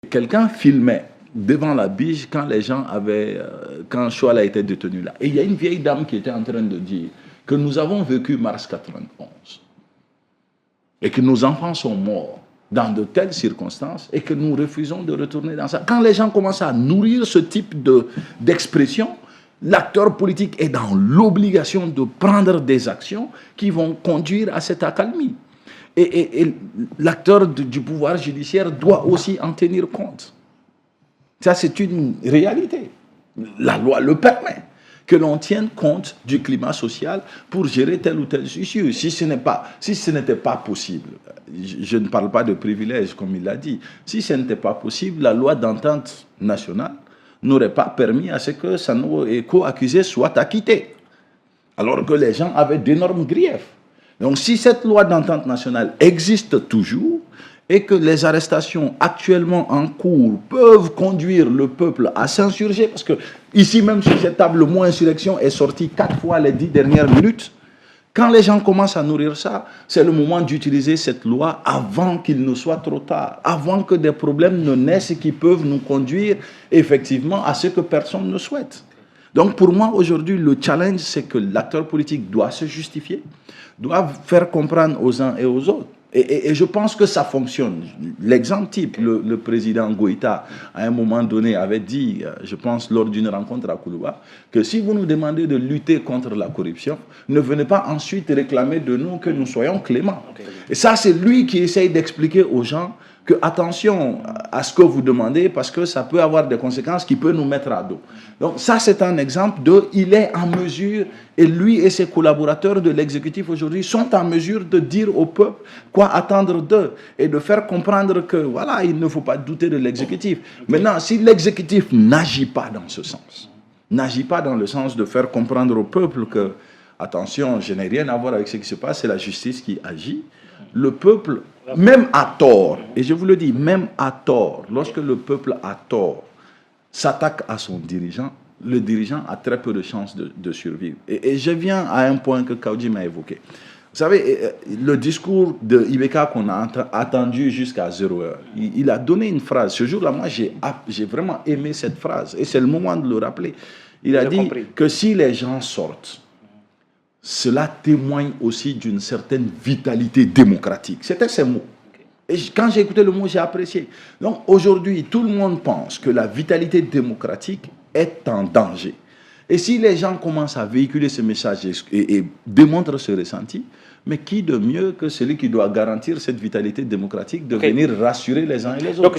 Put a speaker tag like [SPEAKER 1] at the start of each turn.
[SPEAKER 1] Quelqu'un filmait devant la Bige quand les gens avaient, quand Choala était détenu là. Et il y a une vieille dame qui était en train de dire que nous avons vécu mars 91 et que nos enfants sont morts dans de telles circonstances et que nous refusons de retourner dans ça. Quand les gens commencent à nourrir ce type d'expression, l'acteur politique est dans l'obligation de prendre des actions qui vont conduire à cette accalmie. Et l'acteur du pouvoir judiciaire doit aussi en tenir compte. Ça, c'est une réalité. La loi le permet, que l'on tienne compte du climat social pour gérer tel ou tel issue. Si ce n'était pas possible, je ne parle pas de privilèges comme il l'a dit, si ce n'était pas possible, la loi d'entente nationale n'aurait pas permis à ce que Sanogo et co-accusés soient acquittés, alors que les gens avaient d'énormes griefs. Donc si cette loi d'entente nationale existe toujours et que les arrestations actuellement en cours peuvent conduire le peuple à s'insurger, parce que ici même sur cette table, le mot insurrection est sorti 4 fois les 10 dernières minutes, quand les gens commencent à nourrir ça, c'est le moment d'utiliser cette loi avant qu'il ne soit trop tard, avant que des problèmes ne naissent qui peuvent nous conduire effectivement à ce que personne ne souhaite. Donc pour moi aujourd'hui, le challenge, c'est que l'acteur politique doit se justifier, doit faire comprendre aux uns et aux autres. Et je pense que ça fonctionne. L'exemple type, le président Goïta, à un moment donné, avait dit, je pense lors d'une rencontre à Koulouba, que si vous nous demandez de lutter contre la corruption, ne venez pas ensuite réclamer de nous que nous soyons cléments. Et ça, c'est lui qui essaye d'expliquer aux gens que attention à ce que vous demandez parce que ça peut avoir des conséquences qui peuvent nous mettre à dos. Donc ça, c'est un exemple de, il est en mesure, et lui et ses collaborateurs de l'exécutif aujourd'hui sont en mesure de dire au peuple quoi attendre d'eux et de faire comprendre que voilà, il ne faut pas douter de l'exécutif. Maintenant, si l'exécutif n'agit pas dans ce sens, n'agit pas dans le sens de faire comprendre au peuple que attention, je n'ai rien à voir avec ce qui se passe, c'est la justice qui agit, le peuple, même à tort, et je vous le dis, même à tort, lorsque le peuple a tort, s'attaque à son dirigeant, le dirigeant a très peu de chances de survivre. Et je viens à un point que Kaoudji m'a évoqué. Vous savez, le discours de Ibeka qu'on a attendu jusqu'à 0 heure, il a donné une phrase. Ce jour-là, moi, j'ai vraiment aimé cette phrase. Et c'est le moment de le rappeler. Il a dit que si les gens sortent, cela témoigne aussi d'une certaine vitalité démocratique. C'était ces mots. Et quand j'ai écouté le mot, j'ai apprécié. Donc aujourd'hui, tout le monde pense que la vitalité démocratique est en danger. Et si les gens commencent à véhiculer ce message et démontrent ce ressenti, mais qui de mieux que celui qui doit garantir cette vitalité démocratique de venir rassurer les uns et les autres.